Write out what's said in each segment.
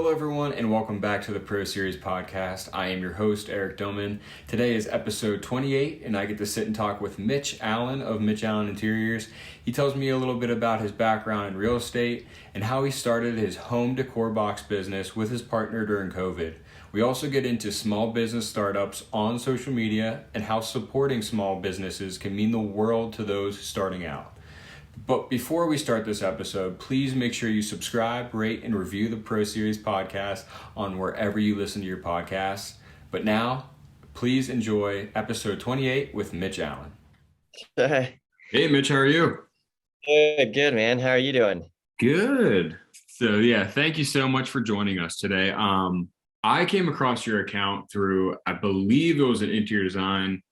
Hello, everyone, and welcome back to the Pro Series podcast. I am your host, Eric Dillman. Today is episode 28, and I get to sit and talk with Mitch Allen of Mitch Allen Interiors. He tells me a little bit about his background in real estate and how he started his home decor box business with his partner during COVID. We also get into small business startups on social media and how supporting small businesses can mean the world to those starting out. But before we start this episode, please make sure you subscribe, rate, and review the Pro Series podcast on wherever you listen to your podcasts. But now, please enjoy episode 28 with Mitch Allen. Hey, Hey, Mitch, how are you? good, man. How are you doing? Good. So thank you so much for joining us today. I came across your account through, I believe it was an interior design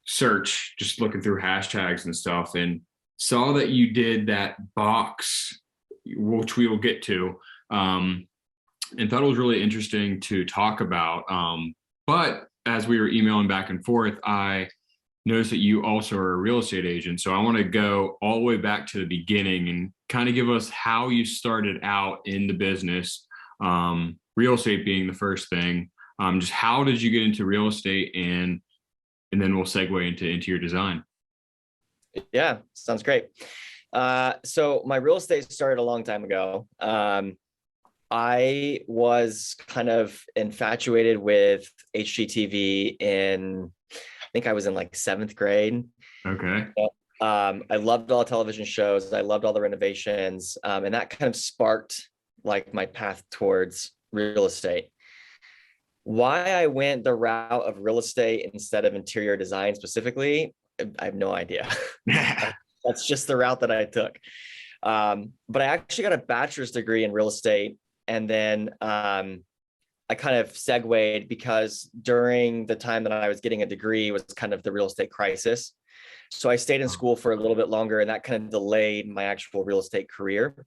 search, just looking through hashtags and stuff, and saw that you did that box, which we will get to, and thought it was really interesting to talk about. But as we were emailing back and forth, I noticed that you also are a real estate agent. So I want to go all the way back to the beginning and kind of give us how you started out in the business, real estate being the first thing. Just how did you get into real estate, and then we'll segue into interior design. Yeah, sounds great. So my real estate started a long time ago. I was kind of infatuated with HGTV I think I was in like seventh grade. Okay. I loved all the television shows. I loved all the renovations. And that kind of sparked like my path towards real estate. Why I went the route of real estate instead of interior design specifically, I have no idea. That's just the route that I took. But I actually got a bachelor's degree in real estate. And then I kind of segued because during the time that I was getting a degree was kind of the real estate crisis. So I stayed in school for a little bit longer, and that kind of delayed my actual real estate career.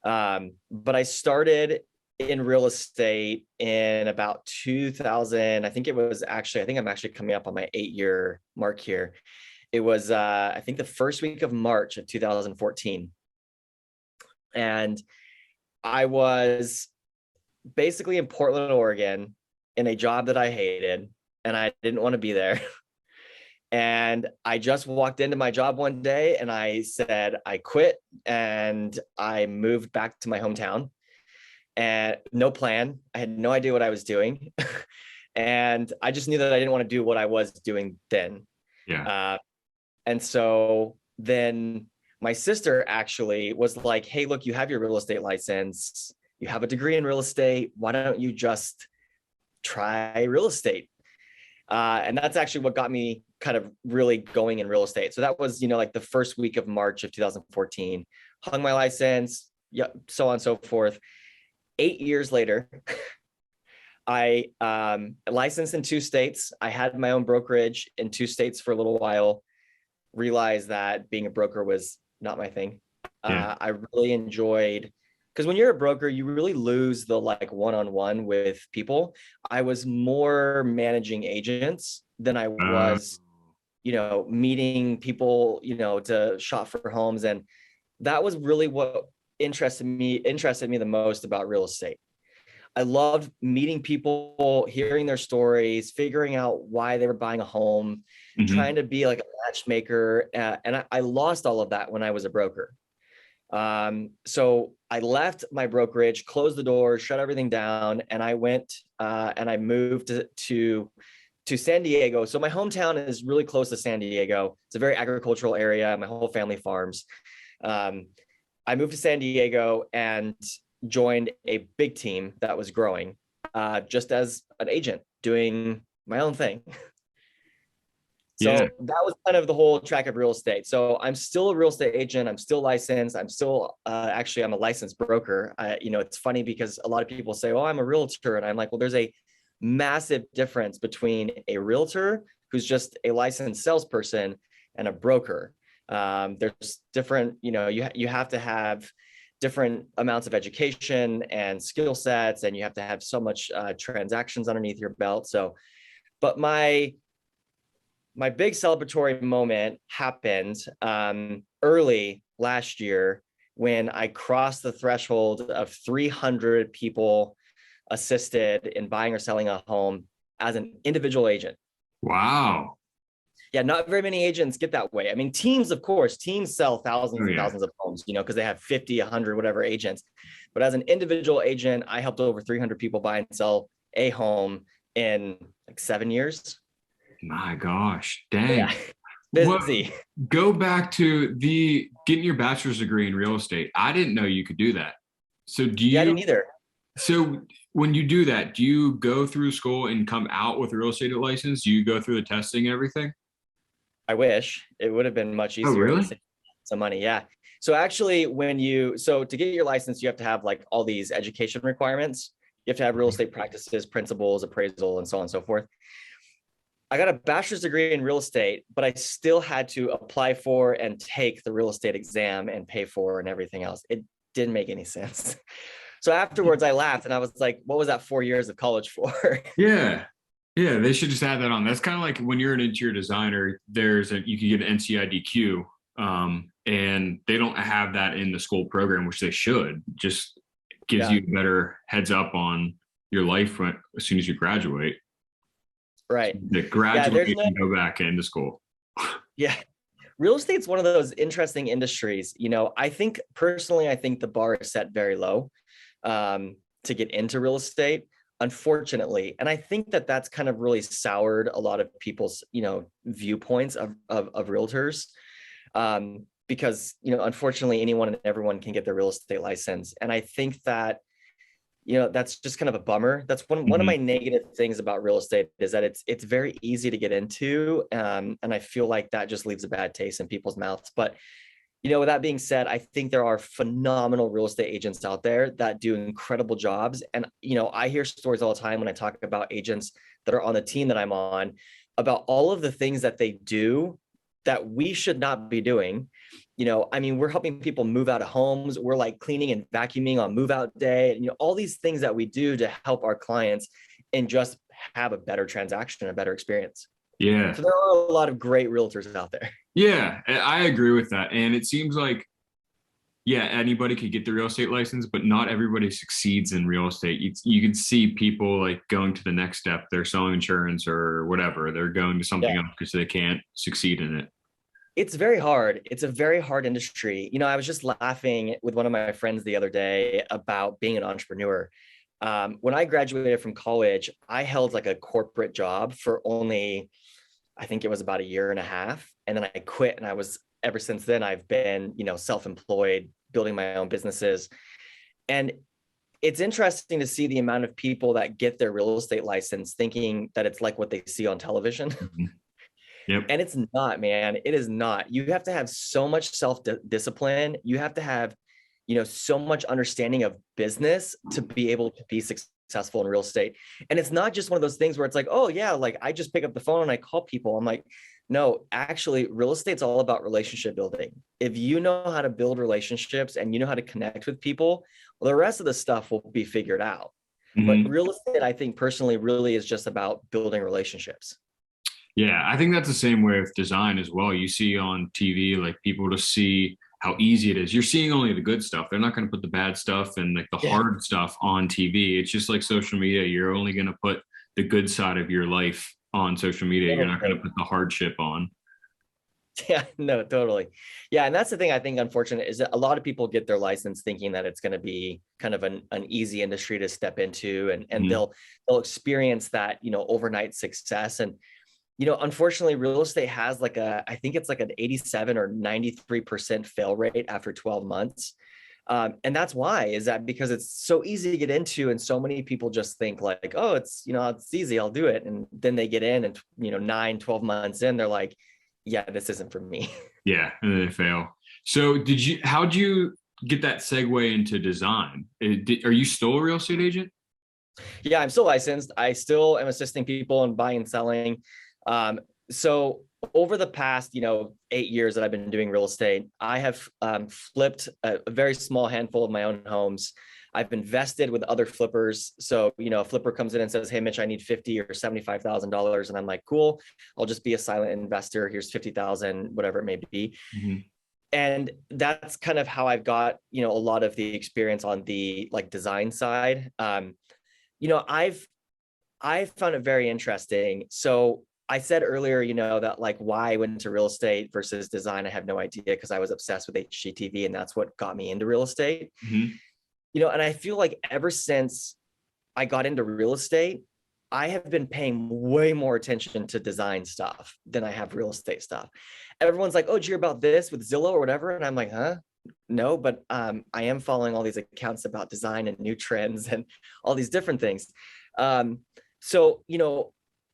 But I started in real estate in about 2000. I think I'm actually coming up on my 8-year mark here. It was, I think the first week of March of 2014. And I was basically in Portland, Oregon in a job that I hated, and I didn't want to be there. And I just walked into my job one day and I said, I quit, and I moved back to my hometown. And no plan. I had no idea what I was doing. And I just knew that I didn't want to do what I was doing then. Yeah. And so then my sister actually was like, hey, look, you have your real estate license. You have a degree in real estate. Why don't you just try real estate? And that's actually what got me kind of really going in real estate. So that was, like the first week of March of 2014, hung my license, so on and so forth. 8 years later, I licensed in 2 states. I had my own brokerage in 2 states for a little while, realized that being a broker was not my thing. Yeah. I really enjoyed, because when you're a broker, you really lose the like one-on-one with people. I was more managing agents than I was, meeting people, to shop for homes. And that was really what interested me the most about real estate. I loved meeting people, hearing their stories, figuring out why they were buying a home, trying to be like a matchmaker. And I lost all of that when I was a broker. So I left my brokerage, closed the door, shut everything down, and I went and I moved to San Diego. So my hometown is really close to San Diego. It's a very agricultural area. My whole family farms. I moved to San Diego and joined a big team that was growing, just as an agent doing my own thing. So that was kind of the whole track of real estate. So I'm still a real estate agent. I'm still licensed. I'm still I'm a licensed broker. It's funny because a lot of people say, oh, I'm a realtor. And I'm like, well, there's a massive difference between a realtor who's just a licensed salesperson and a broker. There's different, you have to have different amounts of education and skill sets, and you have to have so much transactions underneath your belt. So, but my big celebratory moment happened early last year when I crossed the threshold of 300 people assisted in buying or selling a home as an individual agent. Wow. Yeah, not very many agents get that way. I mean, teams, of course, teams sell thousands and thousands of homes, because they have 50, 100, whatever agents. But as an individual agent, I helped over 300 people buy and sell a home in like 7 years. My gosh, dang. Yeah, What, busy. go back to the getting your bachelor's degree in real estate. I didn't know you could do that. So do Yeah, I you, didn't either. so when you do that, do you go through school and come out with a real estate license? Do you go through the testing and everything? I wish it would have been much Oh, easier and really? save some money. Yeah. So actually, so to get your license, you have to have like all these education requirements. You have to have real estate practices, principles, appraisal, and so on and so forth. I got a bachelor's degree in real estate, but I still had to apply for and take the real estate exam and pay for and everything else. It didn't make any sense. So afterwards, I laughed and I was like, what was that 4 years of college for? Yeah. Yeah, they should just add that on. That's kind of like when you're an interior designer, you can get an NCIDQ, and they don't have that in the school program, which they should. Just gives Yeah, you a better heads up on your life as soon as you graduate. right. The Yeah, there's graduate no, and go back into school. yeah. Real estate's one of those interesting industries. I think personally, I think the bar is set very low to get into real estate, unfortunately. And I think that that's kind of really soured a lot of people's, viewpoints of realtors. Because, unfortunately, anyone and everyone can get their real estate license. And I think that, that's just kind of a bummer. That's one of Mhm. my negative things about real estate is that it's very easy to get into. And I feel like that just leaves a bad taste in people's mouths. But with that being said, I think there are phenomenal real estate agents out there that do incredible jobs. And, I hear stories all the time when I talk about agents that are on the team that I'm on about all of the things that they do that we should not be doing. I mean, we're helping people move out of homes. We're like cleaning and vacuuming on move out day. And, all these things that we do to help our clients and just have a better transaction, a better experience. Yeah. So there are a lot of great realtors out there. Yeah, I agree with that. And it seems like, yeah, anybody could get the real estate license, but not everybody succeeds in real estate. You can see people like going to the next step. They're selling insurance or whatever. They're going to something Yeah. else because they can't succeed in it. It's very hard. It's a very hard industry. I was just laughing with one of my friends the other day about being an entrepreneur. When I graduated from college, I held like a corporate job for only, I think it was about a year and a half. And then I quit. And ever since then, I've been, self-employed, building my own businesses. And it's interesting to see the amount of people that get their real estate license thinking that it's like what they see on television. Mhm. Yep. And it's not, man. It is not. You have to have so much self-discipline. You have to have, so much understanding of business to be able to be successful in real estate. And it's not just one of those things where it's like, oh yeah, like I just pick up the phone and I call people. I'm like, no, actually, real estate's all about relationship building. If you know how to build relationships and you know how to connect with people, well, the rest of the stuff will be figured out. But Mhm. real estate, I think personally, really is just about building relationships. Yeah, I think that's the same way with design as well. You see on TV, like people to see how easy it is. You're seeing only the good stuff. They're not going to put the bad stuff and like the Yeah, hard stuff on TV. It's just like social media. You're only going to put the good side of your life on social media. You're not going to totally. put the hardship on. Yeah, no, totally. Yeah, and that's the thing I think unfortunate is that a lot of people get their license thinking that it's going to be kind of an easy industry to step into, and Mhm. they'll experience that, overnight success. And unfortunately, real estate has like I think it's like an 87 or 93% fail rate after 12 months. And that's why is that because it's so easy to get into, and so many people just think like, oh, it's easy, I'll do it. And then they get in and 9, 12 months in, they're like, yeah, this isn't for me. Yeah, and then they fail. So how'd you get that segue into design? Are you still a real estate agent? Yeah, I'm still licensed. I still am assisting people in buying and selling. So over the past, 8 years that I've been doing real estate, I have flipped a very small handful of my own homes. I've invested with other flippers. So, a flipper comes in and says, hey, Mitch, I need 50 or $75,000. And I'm like, cool, I'll just be a silent investor. Here's 50,000, whatever it may be. Mhm. And that's kind of how I've got, a lot of the experience on the like design side. You know, I've found it very interesting. So I said earlier, that like why I went into real estate versus design, I have no idea, because I was obsessed with HGTV and that's what got me into real estate. Hmm. And I feel like ever since I got into real estate, I have been paying way more attention to design stuff than I have real estate stuff. Everyone's like, "Oh, did you hear about this with Zillow or whatever?" And I'm like, "Huh? No," but I am following all these accounts about design and new trends and all these different things. Um, so,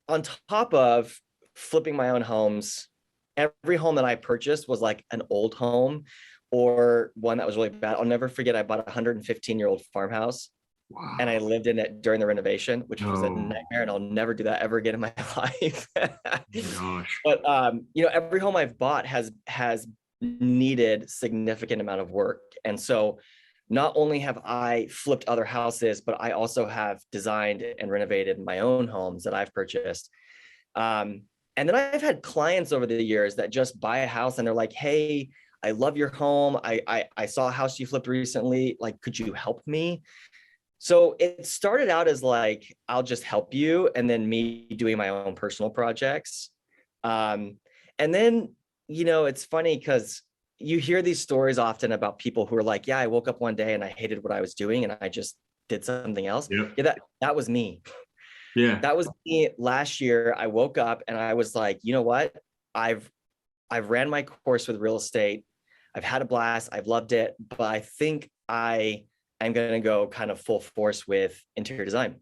on top of flipping my own homes, every home that I purchased was like an old home or one that was really bad. I'll never forget, I bought a 115-year-old farmhouse and I Wow. lived in it during the renovation, which was a Oh nightmare, and I'll never do that ever again in my life. my gosh. But every home I've bought has needed significant amount of work. And so not only have I flipped other houses, but I also have designed and renovated my own homes that I've purchased. And then I've had clients over the years that just buy a house and they're like, "Hey, I love your home. I saw a house you flipped recently. Like, could you help me?" So it started out as like, I'll just help you, and then me doing my own personal projects. Um, and then, it's funny because you hear these stories often about people who are like, "Yeah, I woke up one day and I hated what I was doing and I just did something else." Yep. Yeah, that was me. Yeah. That was me last year. I woke up and I was like, "You know what? I've I've ran my course with real estate. I've had a blast. I've loved it, but I think I am going to go kind of full force with interior design,"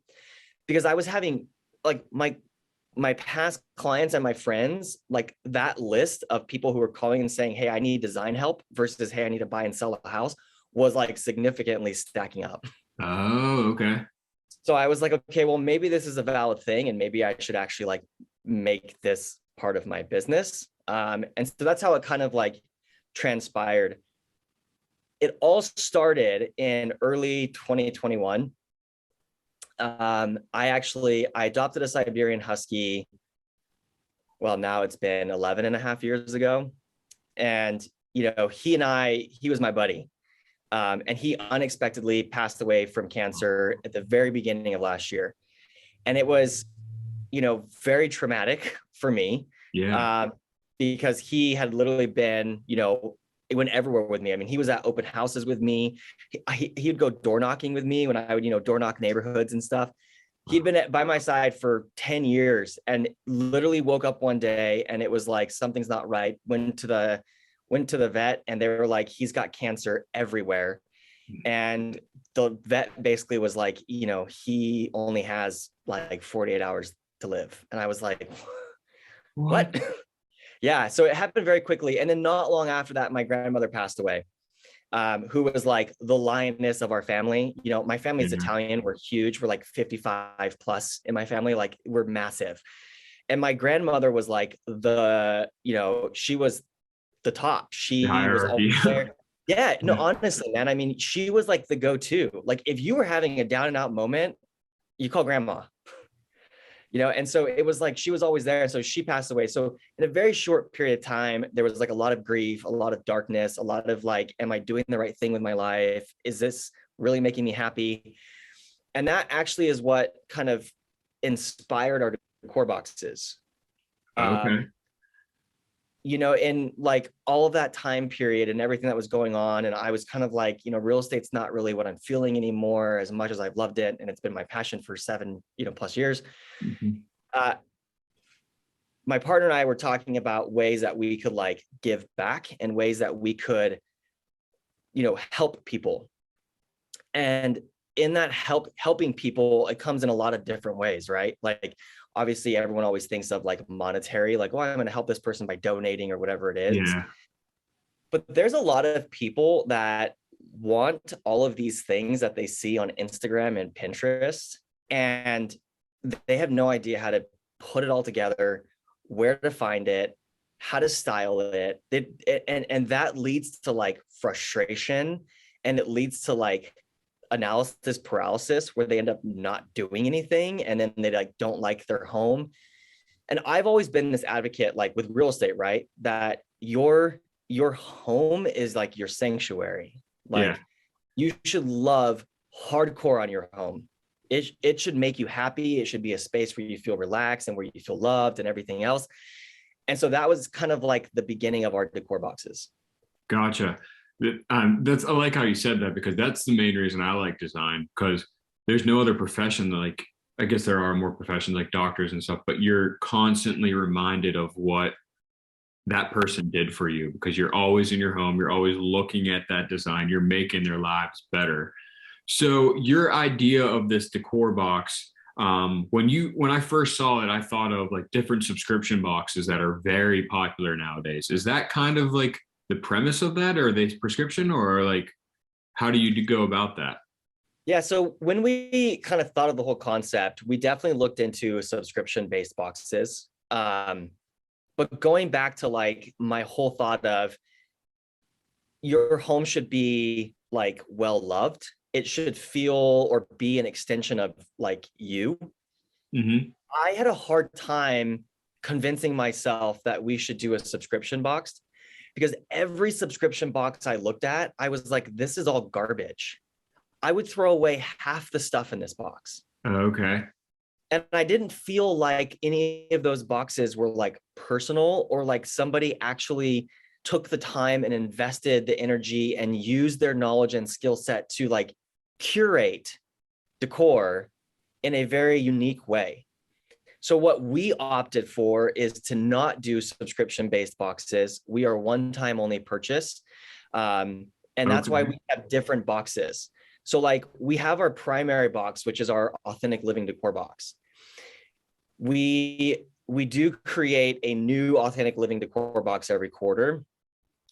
because I was having like my past clients and my friends, like that list of people who were calling and saying, "Hey, I need design help," versus, "Hey, I need to buy and sell a house," was like significantly stacking up. Oh, okay. So I was like, okay, well, maybe this is a valid thing and maybe I should actually like make this part of my business. And so that's how it kind of like transpired. It all started in early 2021. I adopted a Siberian Husky. Well, now it's been 11 and a half years ago. And, he was my buddy. And he unexpectedly passed away from cancer at the very beginning of last year. And it was, very traumatic for me, Yeah. uh, because he had literally been, he went everywhere with me. I mean, he was at open houses with me. He would go door knocking with me when I would, door knock neighborhoods and stuff. He'd been by my side for 10 years and literally woke up one day and it was like, something's not right. Went to the vet and they were like, "He's got cancer everywhere." And the vet basically was like, he only has like 48 hours to live. And I was like, What? "What?" Yeah. So it happened very quickly. And then not long after that, my grandmother passed away, who was like the lioness of our family. My family is Yeah. Italian. We're huge. We're like 55 plus in my family. Like we're massive. And my grandmother was like she was the top. The She was always hierarchy. there. Yeah, no, Yeah. honestly, man. I mean, she was like the go-to. Like if you were having a down and out moment, you call grandma. And so it was like she was always there. And so she passed away. So in a very short period of time, there was like a lot of grief, a lot of darkness, a lot of like, am I doing the right thing with my life? Is this really making me happy? And that actually is what kind of inspired our core boxes. Okay. In like all of that time period and everything that was going on. And I was kind of like, real estate's not really what I'm feeling anymore as much as I've loved it. And it's been my passion for 7, plus years. Mhm. Uh, my partner and I were talking about ways that we could like give back and ways that we could, help people. And in that helping people, it comes in a lot of different ways, right? Like obviously everyone always thinks of like monetary, like, "Oh, I'm going to help this person by donating," or whatever it is. Yeah. But there's a lot of people that want all of these things that they see on Instagram and Pinterest, and they have no idea how to put it all together, where to find it, how to style it. And that leads to like frustration, and it leads to like analysis paralysis where they end up not doing anything, and then they like don't like their home. And I've always been this advocate, like with real estate, right? That your your home is like your sanctuary. Yeah. Like you should love hardcore on your home. It should make you happy. It should be a space where you feel relaxed and where you feel loved and everything else. And so that was kind of like the beginning of our decor boxes. Gotcha. That's I like how you said that because that's the main reason I like design because there's no other profession that, like, I guess there are more professions like doctors and stuff, but you're constantly reminded of what that person did for you because you're always in your home, you're always looking at that design, you're making their lives better. So your idea of this decor box, when I first saw it, I thought of like different subscription boxes that are very popular nowadays. Is that kind of like the premise of that, or are they prescription, or like how do you go about that? Yeah, so when we kind of thought of the whole concept, we definitely looked into subscription-based boxes. But going back to like my whole thought of your home should be like well loved. It should feel or be an extension of like you. Mm-hmm. I had a hard time convincing myself that we should do a subscription box because every subscription box I looked at, I was like, this is all garbage. I would throw away half the stuff in this box. Okay. And I didn't feel like any of those boxes were like personal or like somebody actually took the time and invested the energy and used their knowledge and skill set to like curate decor in a very unique way. So what we opted for is to not do subscription-based boxes. We are one-time only purchase. And that's why Okay. we have different boxes. So like we have our primary box, which is our authentic living decor box. We do create a new authentic living decor box every quarter.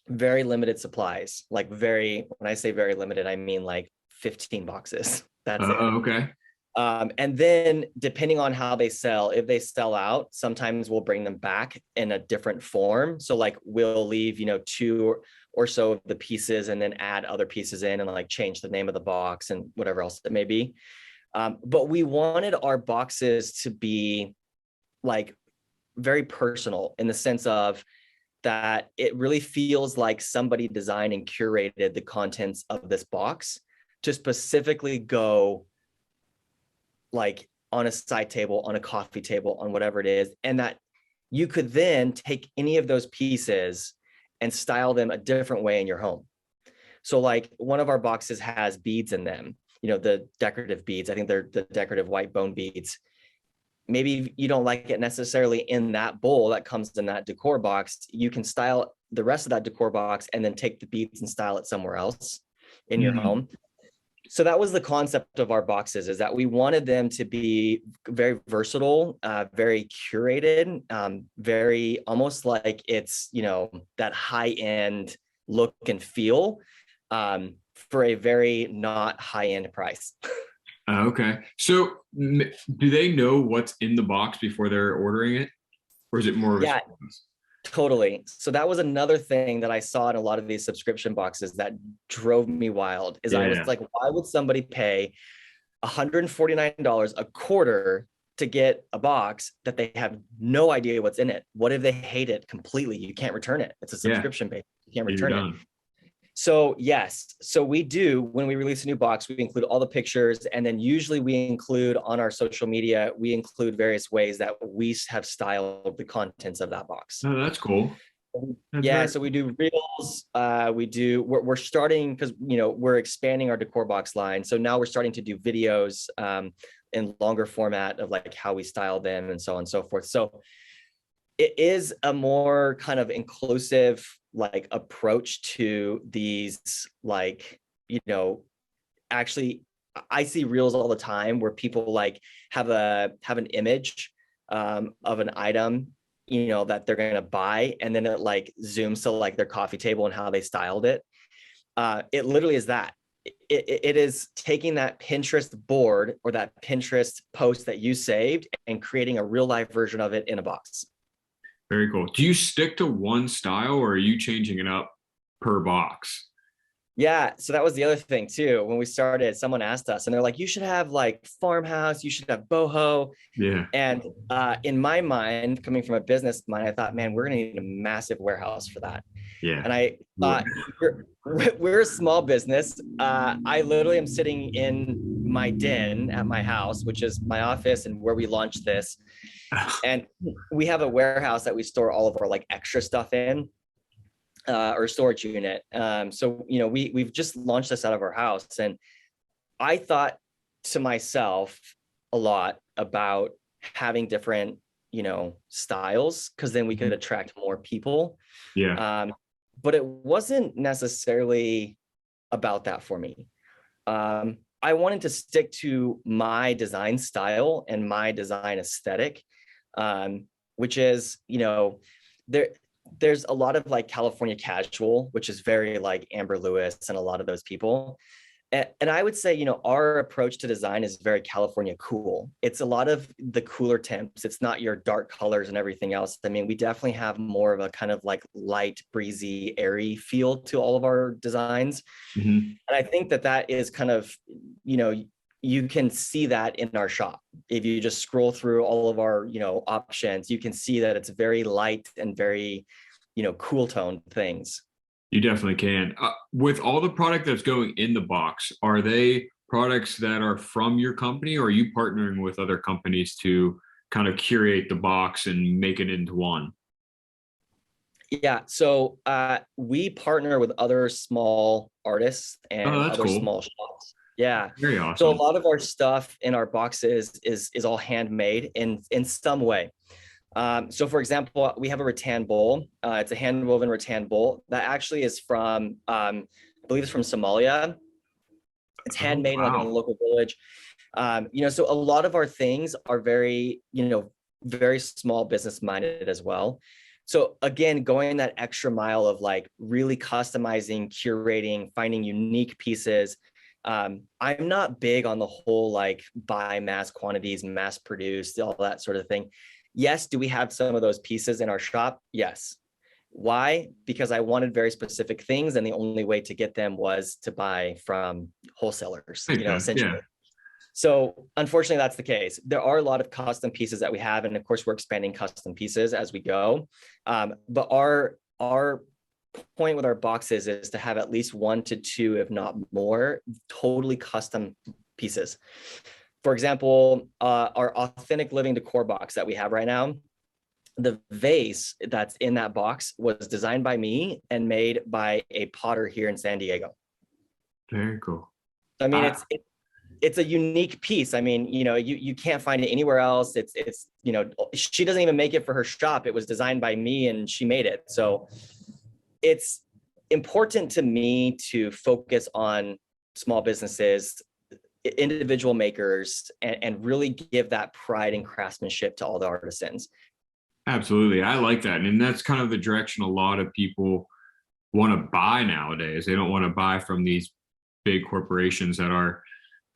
Very limited supplies, like when I say very limited, I mean like 15 boxes. That's it. Okay. And then depending on how they sell, if they sell out, sometimes we'll bring them back in a different form. So like we'll leave, two or so of the pieces and then add other pieces in and like change the name of the box and whatever else it may be. But we wanted our boxes to be like very personal in the sense of that it really feels like somebody designed and curated the contents of this box to specifically go like on a side table, on a coffee table, on whatever it is. And that you could then take any of those pieces and style them a different way in your home. So like one of our boxes has beads in them, the decorative beads. I think they're the decorative white bone beads. Maybe you don't like it necessarily in that bowl that comes in that decor box. You can style the rest of that decor box and then take the beads and style it somewhere else in your home. So that was the concept of our boxes, is that we wanted them to be very versatile, very curated, very almost like it's, that high end look and feel for a very not high end price. Okay. So do they know what's in the box before they're ordering it? Or is it more of a surprise? Totally. So that was another thing that I saw in a lot of these subscription boxes that drove me wild is I was like, why would somebody pay $149 a quarter to get a box that they have no idea what's in it? What if they hate it completely? You can't return it. It's a subscription base. You can't return it. So yes, so we do, when we release a new box, we include all the pictures, and then usually we include on our social media, we include various ways that we have styled the contents of that box. Oh, that's cool. So we do reels, we're starting, because we're expanding our decor box line. So now we're starting to do videos in longer format of like how we style them and so on and so forth. So it is a more kind of inclusive like approach to these, like, actually I see reels all the time where people like have an image of an item, that they're going to buy. And then it like zooms to like their coffee table and how they styled it. It literally is that. It is taking that Pinterest board or that Pinterest post that you saved and creating a real life version of it in a box. Very cool. Do you stick to one style or are you changing it up per box? Yeah, so that was the other thing too. When we started, someone asked us, and they're like, "You should have like farmhouse, you should have boho." Yeah. And in my mind, coming from a business mind, I thought, man, we're gonna need a massive warehouse for that. Yeah. And I thought, we're a small business. I literally am sitting in my den at my house, which is my office and where we launched this. And we have a warehouse that we store all of our like extra stuff in, or storage unit. So we've just launched this out of our house, and I thought to myself a lot about having different styles, because then we could attract more people. Yeah. But it wasn't necessarily about that for me. I wanted to stick to my design style and my design aesthetic, which is, there's a lot of like California casual, which is very like Amber Lewis and a lot of those people. And I would say, our approach to design is very California cool. It's a lot of the cooler temps. It's not your dark colors and everything else. I mean, we definitely have more of a kind of like light, breezy, airy feel to all of our designs. Mm-hmm. And I think that is kind of, you can see that in our shop. If you just scroll through all of our, options, you can see that it's very light and very, cool toned things. You definitely can. With all the product that's going in the box, are they products that are from your company, or are you partnering with other companies to kind of curate the box and make it into one? Yeah, so we partner with other small artists Oh, and that's other cool. small shops. Yeah, Very so a awesome. lot of our stuff in our boxes is all handmade in some way. So for example, we have a rattan bowl. It's a hand woven rattan bowl that actually is from, I believe it's from Somalia. It's Oh, handmade in like in a wow. local village. So a lot of our things are very, very small business minded as well. So again, going that extra mile of like really customizing, curating, finding unique pieces. I'm not big on the whole like buy mass quantities, mass produced, all that sort of thing. Yes, do we have some of those pieces in our shop? Yes. Why? Because I wanted very specific things, and the only way to get them was to buy from wholesalers, Makes sense. Yeah. essentially. So unfortunately, that's the case. There are a lot of custom pieces that we have, and of course, we're expanding custom pieces as we go. But our point with our boxes is to have at least 1 to 2, if not more, totally custom pieces. For example, our authentic living decor box that we have right now, the vase that's in that box was designed by me and made by a potter here in San Diego. Very cool. I mean, I, it's a unique piece. I mean, you can't find it anywhere else. It's she doesn't even make it for her shop. It was designed by me and she made it. So it's important to me to focus on small businesses, individual makers, and really give that pride and craftsmanship to all the artisans. Absolutely. I like that. And that's kind of the direction a lot of people want to buy nowadays. They don't want to buy from these big corporations that are,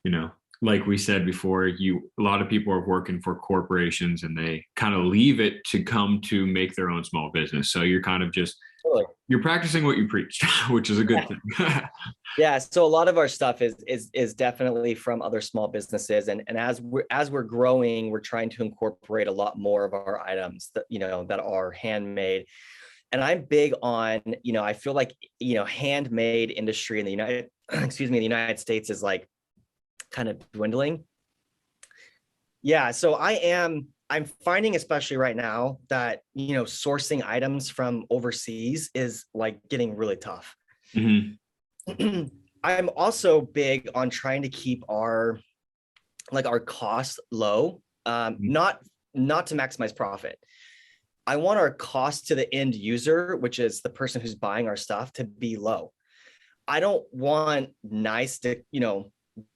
you know, like we said before, a lot of people are working for corporations and they kind of leave it to come to make their own small business. So you're kind of just Totally. you're practicing what you preach, which is a good Yeah. thing. Yeah, so a lot of our stuff is definitely from other small businesses, and as we're growing, we're trying to incorporate a lot more of our items that that are handmade. And I'm big on, I feel like, handmade industry in the United excuse me, the United States is like kind of dwindling. Yeah, so I'm finding, especially right now, that sourcing items from overseas is like getting really tough. Hmm. I'm also big on trying to keep our costs low, not to maximize profit. I want our cost to the end user, which is the person who's buying our stuff, to be low. I don't want nice,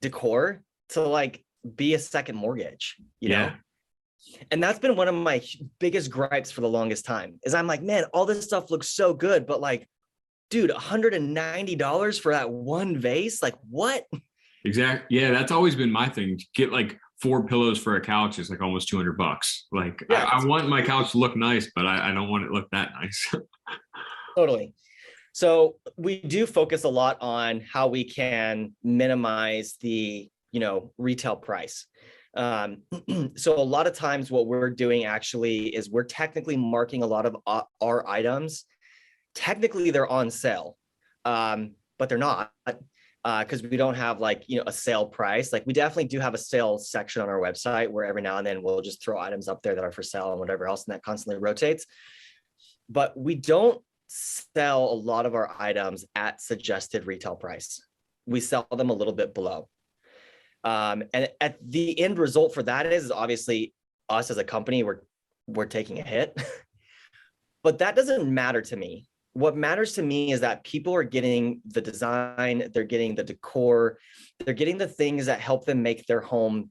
decor to like be a second mortgage, Yeah, And that's been one of my biggest gripes for the longest time, is I'm like, man, all this stuff looks so good, but like, dude, $190 for that one vase? Like, what? exactly. Yeah, that's always been my thing. Get like 4 pillows for a couch is like almost $200. Like Yeah, I it's want my couch to look nice, but I don't want it to look that nice. totally. So we do focus a lot on how we can minimize the, retail price. So a lot of times what we're doing actually is we're technically marking a lot of our items. Technically they're on sale, but they're not, because we don't have a sale price. Like we definitely do have a sales section on our website where every now and then we'll just throw items up there that are for sale and whatever else, and that constantly rotates. But we don't sell a lot of our items at suggested retail price. We sell them a little bit below. And at the end result for that is obviously us as a company, we're taking a hit, but that doesn't matter to me. What matters to me is that people are getting the design, they're getting the decor, they're getting the things that help them make their home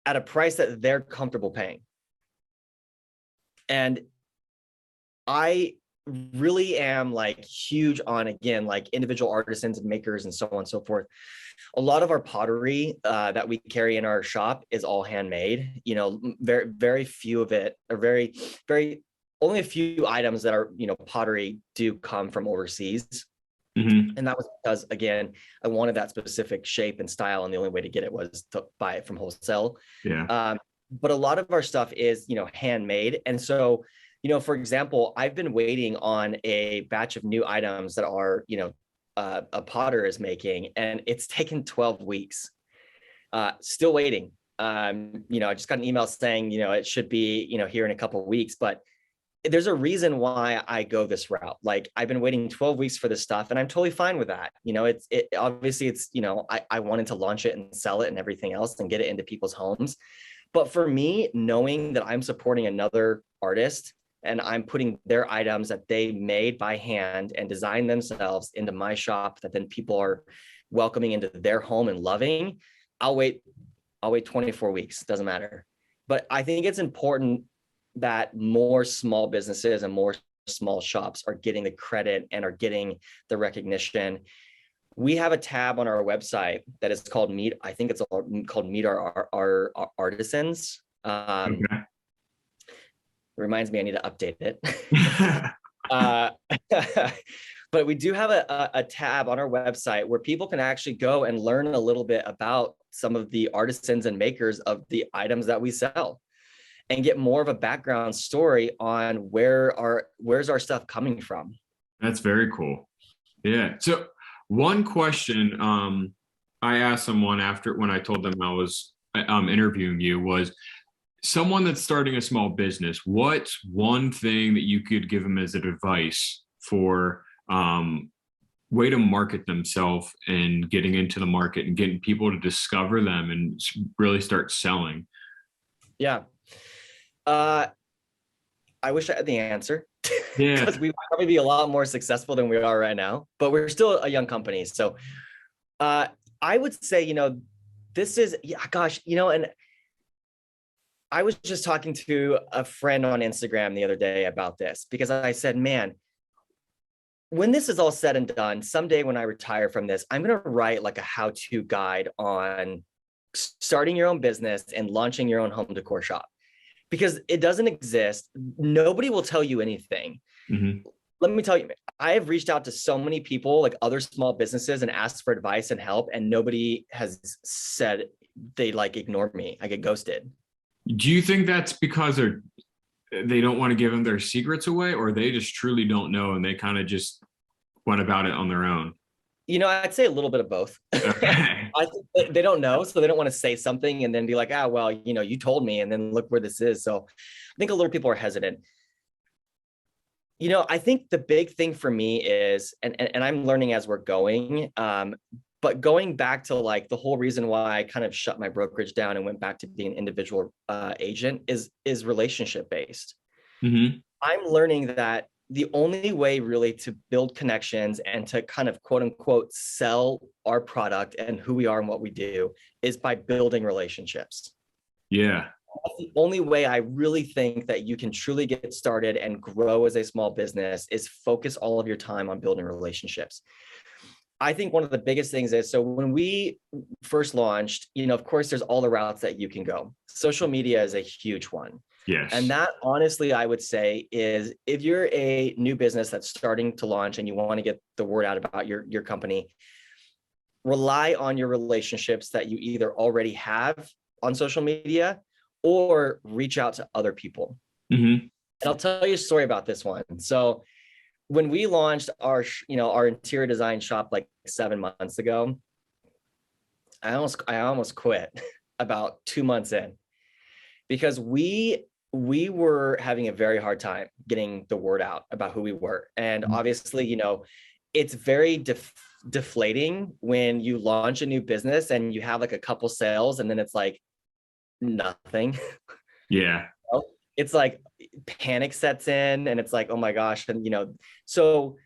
at a price that they're comfortable paying. And I really am huge on, again, individual artisans and makers and so on and so forth. A lot of our pottery that we carry in our shop is all handmade. Very, very few of it, or very, very, only a few items that are, pottery do come from overseas. Mm-hmm. And that was because, again, I wanted that specific shape and style, and the only way to get it was to buy it from wholesale. Yeah. But a lot of our stuff is, handmade. And so, for example, I've been waiting on a batch of new items that are, a potter is making, and it's taken 12 weeks. Still waiting. I just got an email saying, it should be, here in a couple of weeks, but there's a reason why I go this route. I've been waiting 12 weeks for this stuff, and I'm totally fine with that. Obviously it's, I wanted to launch it and sell it and everything else and get it into people's homes. But for me, knowing that I'm supporting another artist and I'm putting their items that they made by hand and designed themselves into my shop that then people are welcoming into their home and loving, I'll wait 24 weeks, doesn't matter. But I think it's important that more small businesses and more small shops are getting the credit and are getting the recognition. We have a tab on our website that is called Meet. I think it's called Meet Our Artisans. Okay. Reminds me I need to update it. But we do have a tab on our website where people can actually go and learn a little bit about some of the artisans and makers of the items that we sell, and get more of a background story on where's our stuff coming from. That's very cool. Yeah. So one question I asked someone after, when I told them I was interviewing you, was someone that's starting a small business, what's one thing that you could give them as advice for way to market themselves and getting into the market and getting people to discover them and really start selling? Yeah. I wish I had the answer. Yeah. Because we would probably be a lot more successful than we are right now, but we're still a young company. So I would say, this is, gosh, and I was just talking to a friend on Instagram the other day about this, because I said, man, when this is all said and done, someday when I retire from this, I'm going to write a how-to guide on starting your own business and launching your own home decor shop, because it doesn't exist. Nobody will tell you anything. Mm-hmm. Let me tell you, I have reached out to so many people, other small businesses, and asked for advice and help, and nobody has said, they ignore me. I get ghosted. Do you think that's because they don't want to give them their secrets away, or they just truly don't know and they kind of just went about it on their own? I'd say a little bit of both. Okay. I think they don't know, so they don't want to say something and then be like, well, you told me, and then look where this is. So I think a lot of people are hesitant. I think the big thing for me is, and I'm learning as we're going, but going back to the whole reason why I kind of shut my brokerage down and went back to being an individual agent is relationship based. Mm-hmm. I'm learning that the only way really to build connections and to kind of quote unquote sell our product and who we are and what we do is by building relationships. Yeah. That's the only way I really think that you can truly get started and grow as a small business, is focus all of your time on building relationships. I think one of the biggest things is, so when we first launched, of course, there's all the routes that you can go. Social media is a huge one. Yes. And that, honestly, I would say, is if you're a new business that's starting to launch and you want to get the word out about your company, rely on your relationships that you either already have on social media or reach out to other people. Mm-hmm. And I'll tell you a story about this one. So when we launched our interior design shop like 7 months ago, I almost quit about 2 months in, because we were having a very hard time getting the word out about who we were. And obviously, it's very deflating when you launch a new business and you have like a couple sales and then it's like nothing. Yeah. It's like panic sets in and it's like, oh my gosh. And so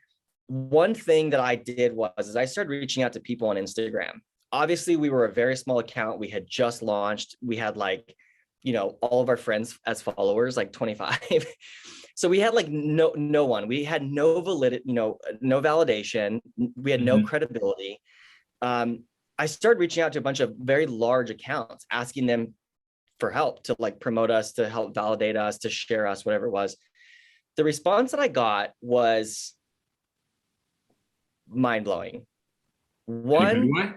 one thing that I did was I started reaching out to people on Instagram. Obviously, we were a very small account. We had just launched. We had like, all of our friends as followers, like 25. So we had like no one. We had no validity, no validation. We had no Mm-hmm. credibility. I started reaching out to a bunch of very large accounts, asking them for help to like promote us, to help validate us, to share us, whatever it was. The response that I got was mind-blowing. In a good One, way?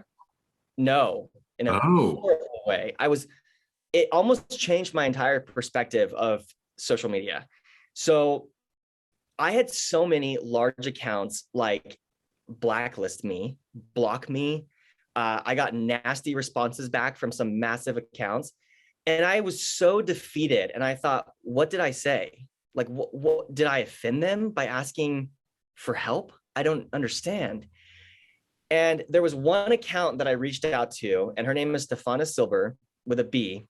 no, in a Oh. horrible way. It almost changed my entire perspective of social media. So I had so many large accounts like blacklist me, block me. I got nasty responses back from some massive accounts. And I was so defeated. And I thought, what did I say? Like, what did I offend them by asking for help? I don't understand. And there was one account that I reached out to, and her name is Stefana Silber with a B.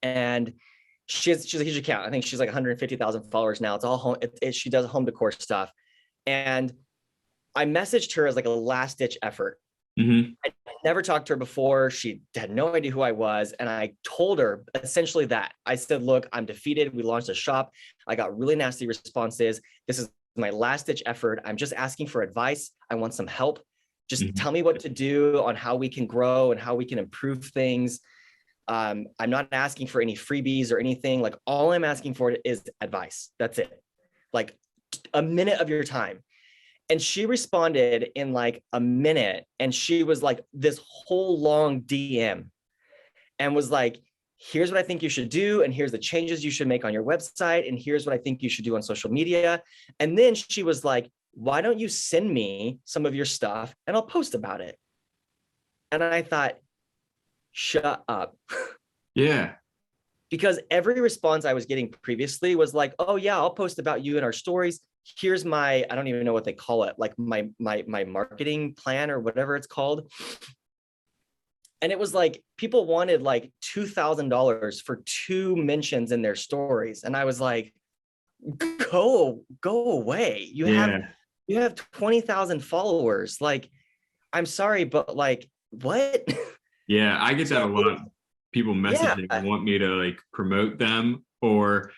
And she's a huge account. I think she's like 150,000 followers now. It's all home. She does home decor stuff. And I messaged her as like a last ditch effort. Mm-hmm. I never talked to her before. She had no idea who I was. And I told her essentially that. I said, look, I'm defeated. We launched a shop. I got really nasty responses. This is my last ditch effort. I'm just asking for advice. I want some help. Just Mm-hmm. tell me what to do on how we can grow and how we can improve things. I'm not asking for any freebies or anything. Like, all I'm asking for is advice. That's it. Like a minute of your time. And she responded in like a minute. And she was like this whole long DM and was like, here's what I think you should do. And here's the changes you should make on your website. And here's what I think you should do on social media. And then she was like, why don't you send me some of your stuff and I'll post about it? And I thought, shut up. Yeah. Because every response I was getting previously was like, oh yeah, I'll post about you in our stories. Here's my, I don't even know what they call it, like my marketing plan or whatever it's called. And it was like people wanted like $2,000 for 2 mentions in their stories. And I was like, go away. You have 20,000 followers. Like, I'm sorry, but like, what? Yeah. I get that a lot. People Yeah. messaging want me to like promote them, or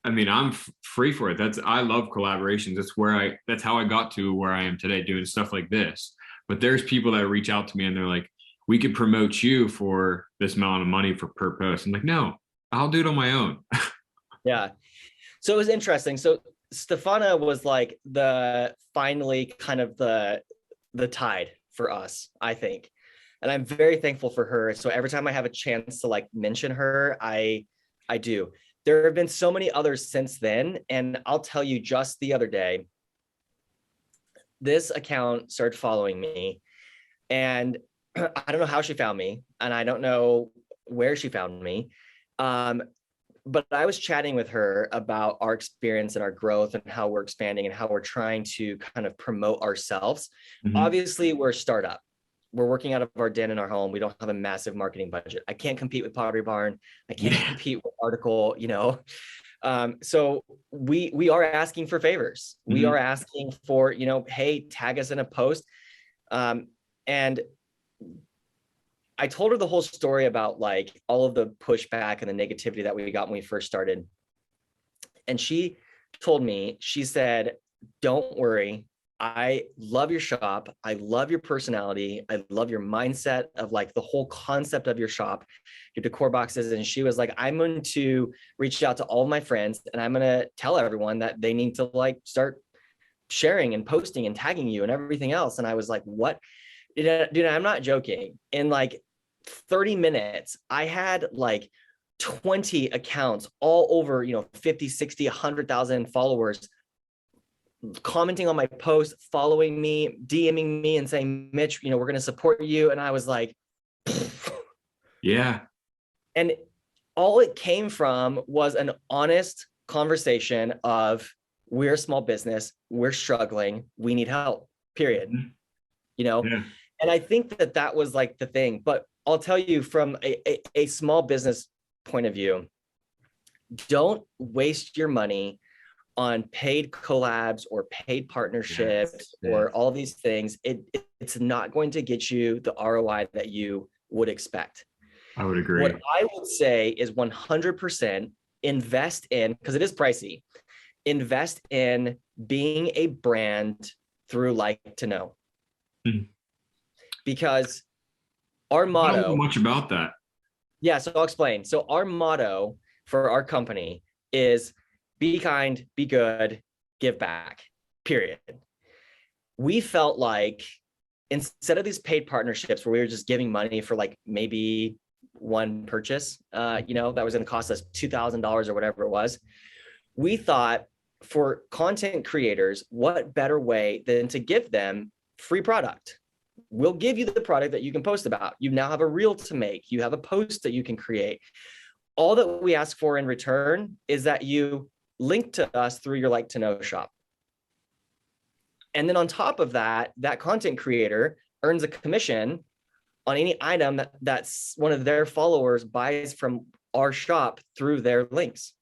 I mean, I'm free for it. I love collaborations. That's how I got to where I am today, doing stuff like this. But there's people that reach out to me and they're like, we could promote you for this amount of money per post. I'm like, no, I'll do it on my own. Yeah. So it was interesting. So Stefana was like finally kind of the tide for us, I think. And I'm very thankful for her. So every time I have a chance to like mention her, I do. There have been so many others since then. And I'll tell you, just the other day, this account started following me. And I don't know how she found me. And I don't know where she found me. But I was chatting with her about our experience and our growth and how we're expanding and how we're trying to kind of promote ourselves. Mm-hmm. Obviously, we're a startup. We're working out of our den in our home. We don't have a massive marketing budget. I can't compete with Pottery Barn. I can't compete with Article, So we are asking for favors. Mm-hmm. We are asking for, hey, tag us in a post. And I told her the whole story about like all of the pushback and the negativity that we got when we first started. And she told me, she said, don't worry, I love your shop. I love your personality. I love your mindset of like the whole concept of your shop, your decor boxes. And she was like, I'm going to reach out to all of my friends and I'm going to tell everyone that they need to like start sharing and posting and tagging you and everything else. And I was like, what? Dude, I'm not joking. In like 30 minutes, I had like 20 accounts all over, 50, 60, 100,000 followers commenting on my post, following me, DMing me and saying, Mitch, we're going to support you. And I was like, Yeah. and all it came from was an honest conversation of, we're a small business, we're struggling, we need help, period. Yeah. And I think that was like the thing. But I'll tell you from a small business point of view, don't waste your money on paid collabs or paid partnerships or all these things. It's not going to get you the ROI that you would expect. I would agree. What I would say is 100% invest in, because it is pricey, invest in being a brand through like to know. Because our motto— I don't know much about that. Yeah, so I'll explain. So our motto for our company is be kind, be good, give back, period. We felt like instead of these paid partnerships where we were just giving money for like maybe one purchase, that was going to cost us $2,000 or whatever it was, we thought for content creators, what better way than to give them free product? We'll give you the product that you can post about. You now have a reel to make. You have a post that you can create. All that we ask for in return is that you link to us through your like to know shop. And then on top of that, that content creator earns a commission on any item that's one of their followers buys from our shop through their links.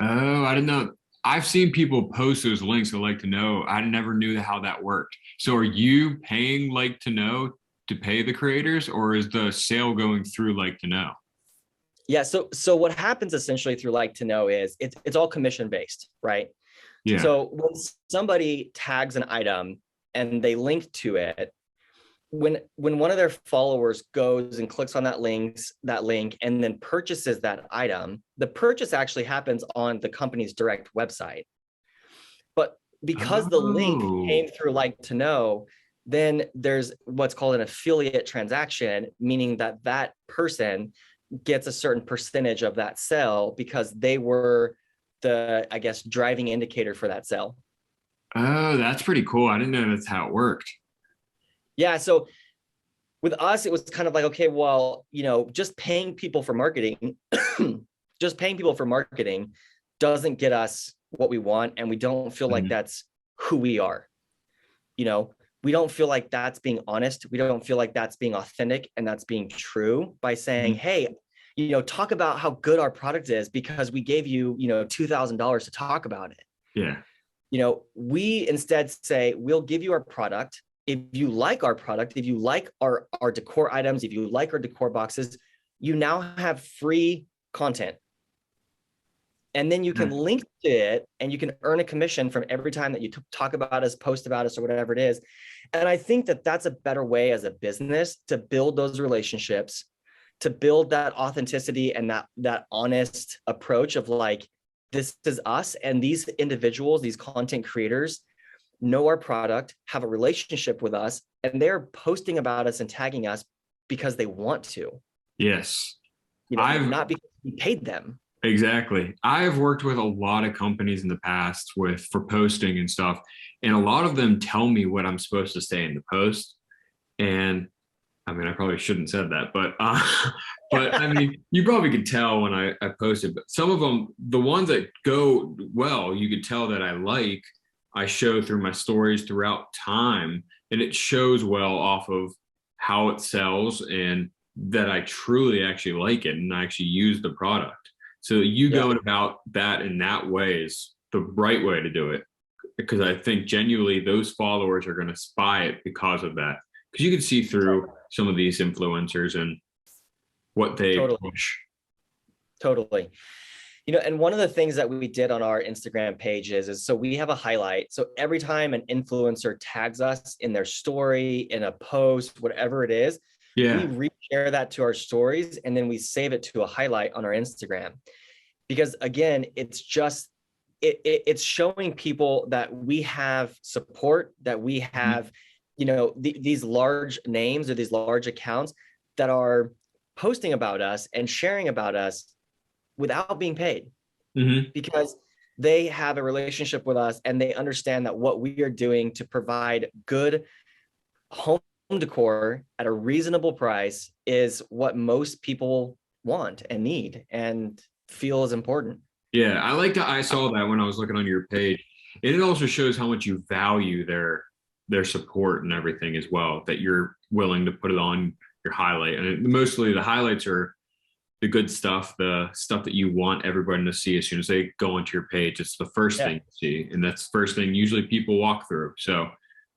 Oh, I didn't know. I've seen people post those links to like to know. I never knew how that worked. So are you paying like to know to pay the creators, or is the sale going through like to know? Yeah. So what happens essentially through like to know is it's all commission based, right? Yeah. So when somebody tags an item and they link to it, when one of their followers goes and clicks on that link and then purchases that item, the purchase actually happens on the company's direct website. But because the link came through like to know, then there's what's called an affiliate transaction, meaning that that person gets a certain percentage of that sale because they were the, I guess, driving indicator for that sale. Oh, that's pretty cool. I didn't know that's how it worked. Yeah. So with us, it was kind of like, okay, well, just paying people for marketing, doesn't get us what we want. And we don't feel like that's who we are. We don't feel like that's being honest. We don't feel like that's being authentic and that's being true by saying, hey, talk about how good our product is because we gave you, $2,000 to talk about it. Yeah. We instead say, we'll give you our product. If you like our product, if you like our decor items, if you like our decor boxes, you now have free content. And then you can link to it and you can earn a commission from every time that you talk about us, post about us, or whatever it is. And I think that that's a better way as a business to build those relationships, to build that authenticity and that honest approach of like, this is us. And these individuals, these content creators know our product, have a relationship with us, and they're posting about us and tagging us because they want to. Yes. Not because we paid them. Exactly. I've worked with a lot of companies in the past for posting and stuff, and a lot of them tell me what I'm supposed to say in the post. And I mean, I probably shouldn't have said that, but I mean, you probably could tell when I posted, but some of them, the ones that go well, you could tell that I show through my stories throughout time, and it shows well off of how it sells and that I truly actually like it and I actually use the product. So you going about that in that way is the right way to do it, because I think genuinely those followers are going to spy it because of that. Because you can see through some of these influencers and what they push. Totally. And one of the things that we did on our Instagram page is so we have a highlight. So every time an influencer tags us in their story, in a post, whatever it is, we Yeah. reshare that to our stories, and then we save it to a highlight on our Instagram. Because again, it's showing people that we have support, that we have, these large names or these large accounts that are posting about us and sharing about us without being paid, Mm-hmm. because they have a relationship with us and they understand that what we are doing to provide good home decor at a reasonable price is what most people want and need and feel is important. Yeah, I like that. I saw that when I was looking on your page. And it also shows how much you value their support and everything as well, that you're willing to put it on your highlight. And mostly the highlights are the good stuff, the stuff that you want everybody to see as soon as they go onto your page. It's the first Yeah, thing you see, and that's the first thing usually people walk through. So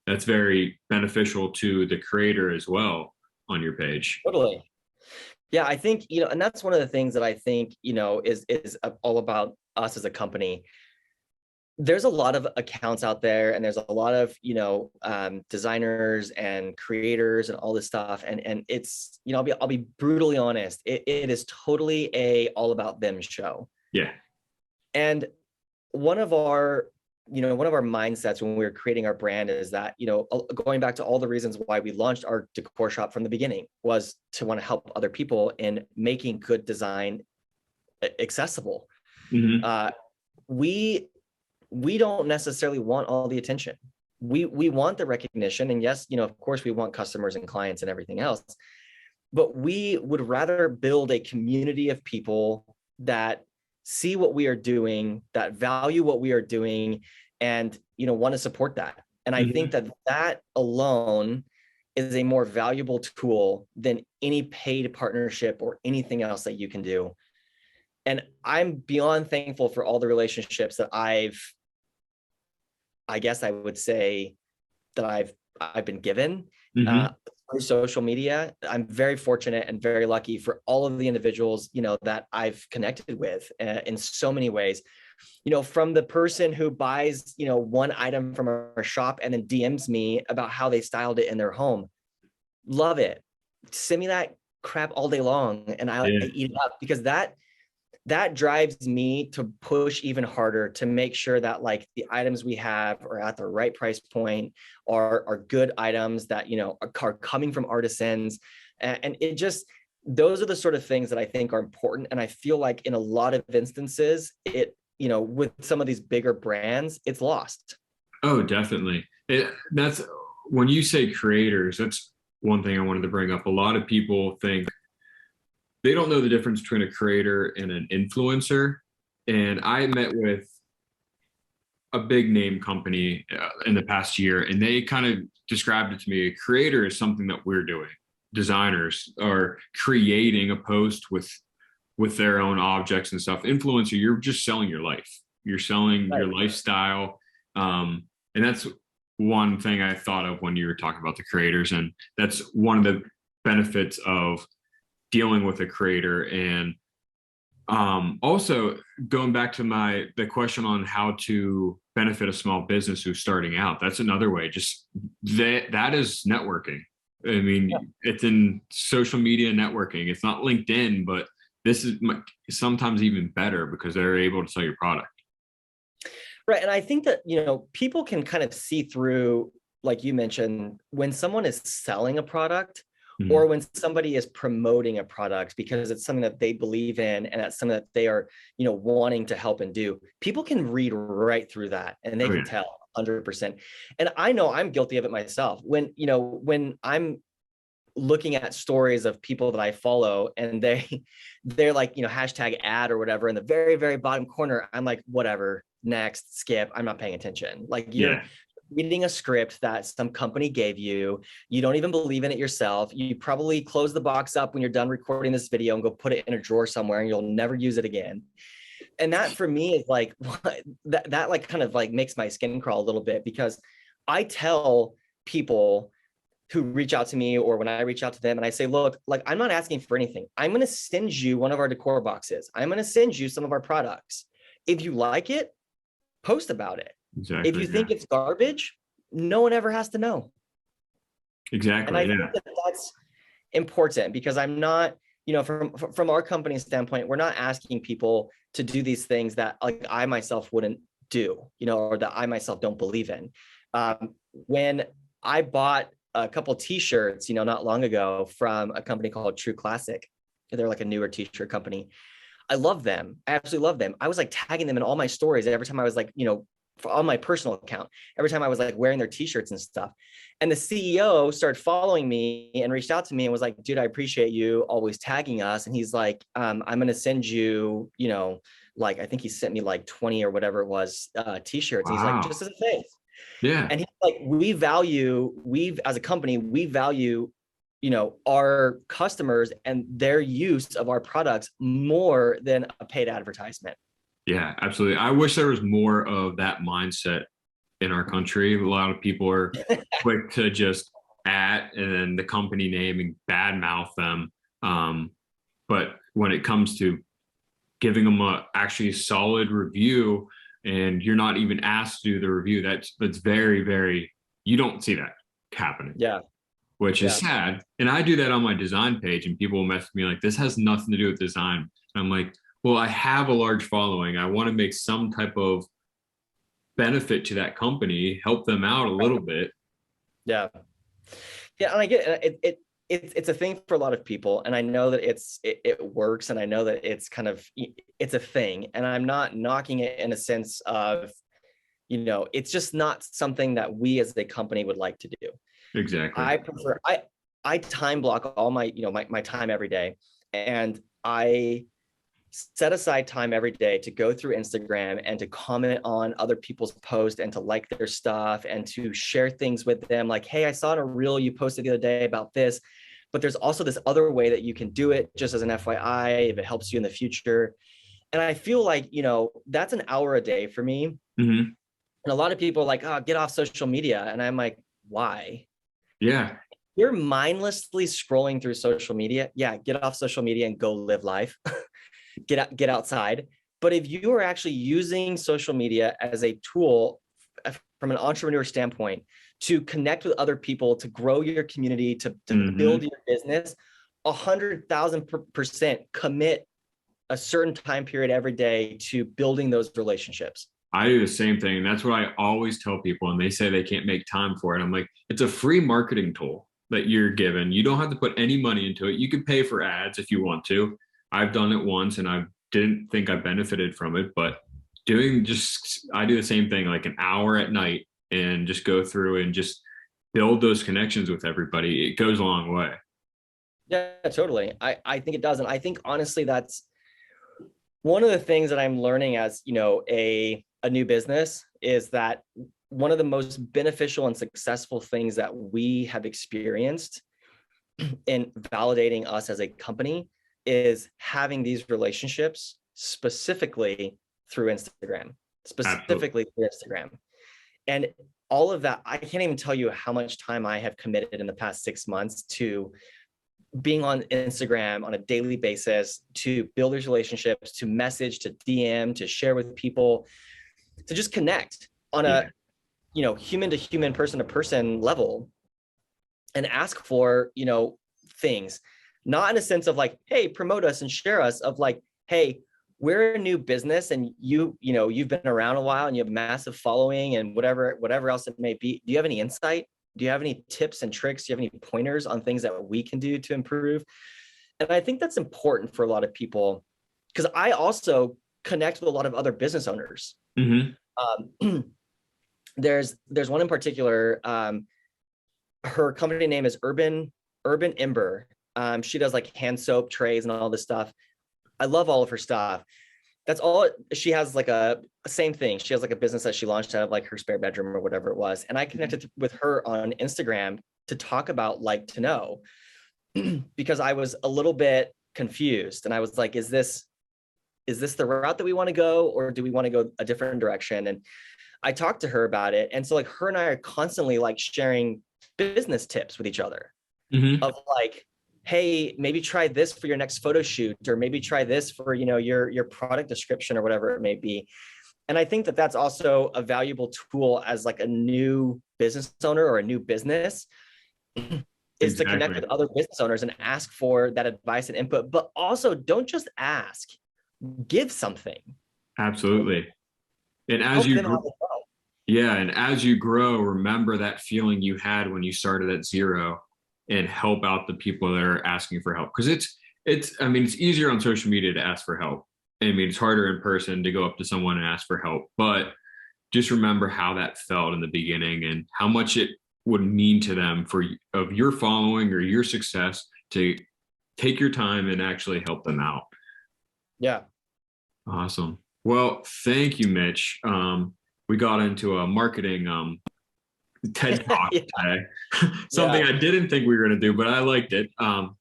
that's very beneficial to the creator as well on your page. totally. Yeah, I think, and that's one of the things that I think, is all about us as a company. There's a lot of accounts out there, and there's a lot of, designers and creators and all this stuff. And it's, I'll be brutally honest. It is totally a all about them show. Yeah. And one of our, one of our mindsets when we were creating our brand is that, going back to all the reasons why we launched our decor shop from the beginning was to want to help other people in making good design accessible. Mm-hmm. We don't necessarily want all the attention. We want the recognition, and yes, of course we want customers and clients and everything else, but we would rather build a community of people that see what we are doing, that value what we are doing, and want to support that. And I think Mm-hmm. that alone is a more valuable tool than any paid partnership or anything else that you can do. And I'm beyond thankful for all the relationships that I guess I would say that I've been given Mm-hmm. through social media. I'm very fortunate and very lucky for all of the individuals, that I've connected with in so many ways. From the person who buys, one item from our shop and then DMs me about how they styled it in their home. Love it. Send me that crap all day long, and I Yeah. eat it up, because that drives me to push even harder to make sure that like the items we have are at the right price point, are good items that, are coming from artisans. And it just, those are the sort of things that I think are important. And I feel like in a lot of instances, with some of these bigger brands, it's lost. Oh, definitely. That's when you say creators, that's one thing I wanted to bring up. A lot of people think they don't know the difference between a creator and an influencer. And I met with a big name company in the past year, and they kind of described it to me. A creator is something that we're doing. Designers are creating a post with their own objects and stuff. Influencer, you're just selling your life. You're selling Right. your lifestyle. And that's one thing I thought of when you were talking about the creators. And that's one of the benefits of dealing with a creator. And also going back to the question on how to benefit a small business who's starting out, that's another way. Just that is networking. I mean, Yeah. it's in social media networking. It's not LinkedIn, but this is sometimes even better because they're able to sell your product. Right. And I think that, people can kind of see through, like you mentioned, when someone is selling a product or Mhm. when somebody is promoting a product because it's something that they believe in and that's something that they are, wanting to help and do. People can read right through that and they Oh can yeah. tell 100%. And I know I'm guilty of it myself. When I'm looking at stories of people that I follow and they're like, hashtag ad or whatever in the very, very bottom corner, I'm like, whatever, next, skip. I'm not paying attention. Like you're Yeah. reading a script that some company gave you. You don't even believe in it yourself. You probably close the box up when you're done recording this video and go put it in a drawer somewhere and you'll never use it again. And that for me is like, that like kind of like makes my skin crawl a little bit, because I tell people who reach out to me, or when I reach out to them and I say, look, like, I'm not asking for anything. I'm going to send you one of our decor boxes. I'm going to send you some of our products. If you like it, post about it. Exactly. If you think it's garbage, no one ever has to know. And Exactly. I think Yeah. that that's important, because I'm not, from our company standpoint, we're not asking people to do these things that, like, I myself wouldn't do, or that I myself don't believe in. When I bought a couple t-shirts, not long ago, from a company called True Classic, they're like a newer t-shirt company. I love them. I absolutely love them. I was like tagging them in all my stories every time I was like, on my personal account, every time I was like wearing their t-shirts and stuff. And the CEO started following me and reached out to me and was like, dude, I appreciate you always tagging us. And he's like, I'm going to send you, like, I think he sent me like 20 or whatever it was, t-shirts. And he's like, Wow. just as a thanks. Yeah. And he's like, as a company, we value, our customers and their use of our products more than a paid advertisement. Yeah, absolutely. I wish there was more of that mindset in our country. A lot of people are quick to just at and then the company name and badmouth them. But when it comes to giving them a actually solid review, and you're not even asked to do the review, that's very, very, you don't see that happening. Yeah. Which is Yeah. sad. And I do that on my design page, and people will message me like, this has nothing to do with design. And I'm like, well, I have a large following. I want to make some type of benefit to that company, help them out a little bit. Yeah. Yeah. And I get it. It's a thing for a lot of people. And I know that it works. And I know that it's a thing. And I'm not knocking it in a sense of, it's just not something that we as a company would like to do. Exactly. I time block all my, my time every day. And I set aside time every day to go through Instagram and to comment on other people's posts and to like their stuff and to share things with them. Like, hey, I saw in a reel you posted the other day about this, but there's also this other way that you can do it, just as an FYI, if it helps you in the future. And I feel like, that's an hour a day for me. Mm-hmm. And a lot of people are like, oh, get off social media. And I'm like, why? Yeah. You're mindlessly scrolling through social media. Yeah, get off social media and go live life. Get outside. But if you are actually using social media as a tool from an entrepreneur standpoint to connect with other people, to grow your community, to build your business, 100,000% commit a certain time period every day to building those relationships. I do the same thing. And that's what I always tell people. And they say they can't make time for it. I'm like, it's a free marketing tool that you're given. You don't have to put any money into it. You can pay for ads if you want to. I've done it once and I didn't think I benefited from it, but I do the same thing, like an hour at night, and just go through and just build those connections with everybody. It goes a long way. Yeah, totally. I think it does. And I think honestly, that's one of the things that I'm learning as, a new business, is that one of the most beneficial and successful things that we have experienced in validating us as a company is having these relationships specifically through Instagram, And all of that, I can't even tell you how much time I have committed in the past 6 months to being on Instagram on a daily basis, to build these relationships, to message, to DM, to share with people, to just connect on a, human to human, person to person level, and ask for, things, not in a sense of like, hey, promote us and share us, of like, hey, we're a new business and you've been around a while and you have a massive following and whatever else it may be. Do you have any insight? Do you have any tips and tricks? Do you have any pointers on things that we can do to improve? And I think that's important for a lot of people, because I also connect with a lot of other business owners. Mm-hmm. There's one in particular. Her company name is Urban Ember. She does like hand soap trays and all this stuff. I love all of her stuff. That's all. She has like a same thing. She has like a business that she launched out of like her spare bedroom or whatever it was. And I connected with her on Instagram to talk about Like to Know, because I was a little bit confused. And I was like, is this is this the route that we want to go, or do we want to go a different direction? And I talked to her about it. And so like her and I are constantly like sharing business tips with each other Mm-hmm. of like, hey, maybe try this for your next photo shoot, or maybe try this for, you know, your product description or whatever it may be. And I think that that's also a valuable tool as like a new business owner or a new business is to connect Exactly. with other business owners and ask for that advice and input, but also don't just ask, give something. Absolutely. And as Help you them gr- out as well. Yeah, and as you grow, remember that feeling you had when you started at zero and help out the people that are asking for help. Because I mean, it's easier on social media to ask for help. I mean, it's harder in person to go up to someone and ask for help. But just remember how that felt in the beginning and how much it would mean to them for of your following or your success to take your time and actually help them out. Yeah. Awesome. Well, thank you, Mitch. We got into a marketing TED Talk Yeah. today. Something Yeah. I didn't think we were going to do, but I liked it.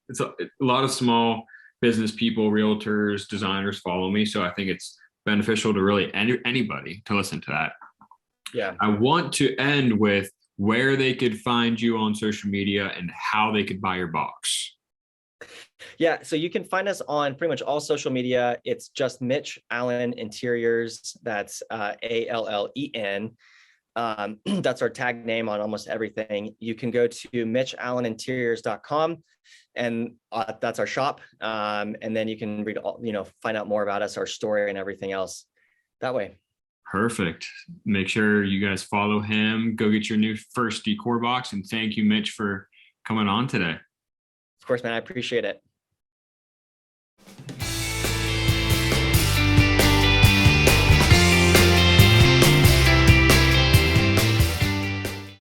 It's a lot of small business people, realtors, designers follow me, so I think it's beneficial to really anybody to listen to that. Yeah. I want to end with where they could find you on social media and how they could buy your box. Yeah. So you can find us on pretty much all social media. It's just Mitch Allen Interiors. That's Allen. That's our tag name on almost everything. You can go to mitchalleninteriors.com, and that's our shop. And then you can read all, you know, find out more about us, our story, and everything else that way. Perfect. Make sure you guys follow him. Go get your new first decor box. And thank you, Mitch, for coming on today. Of course, man, I appreciate it.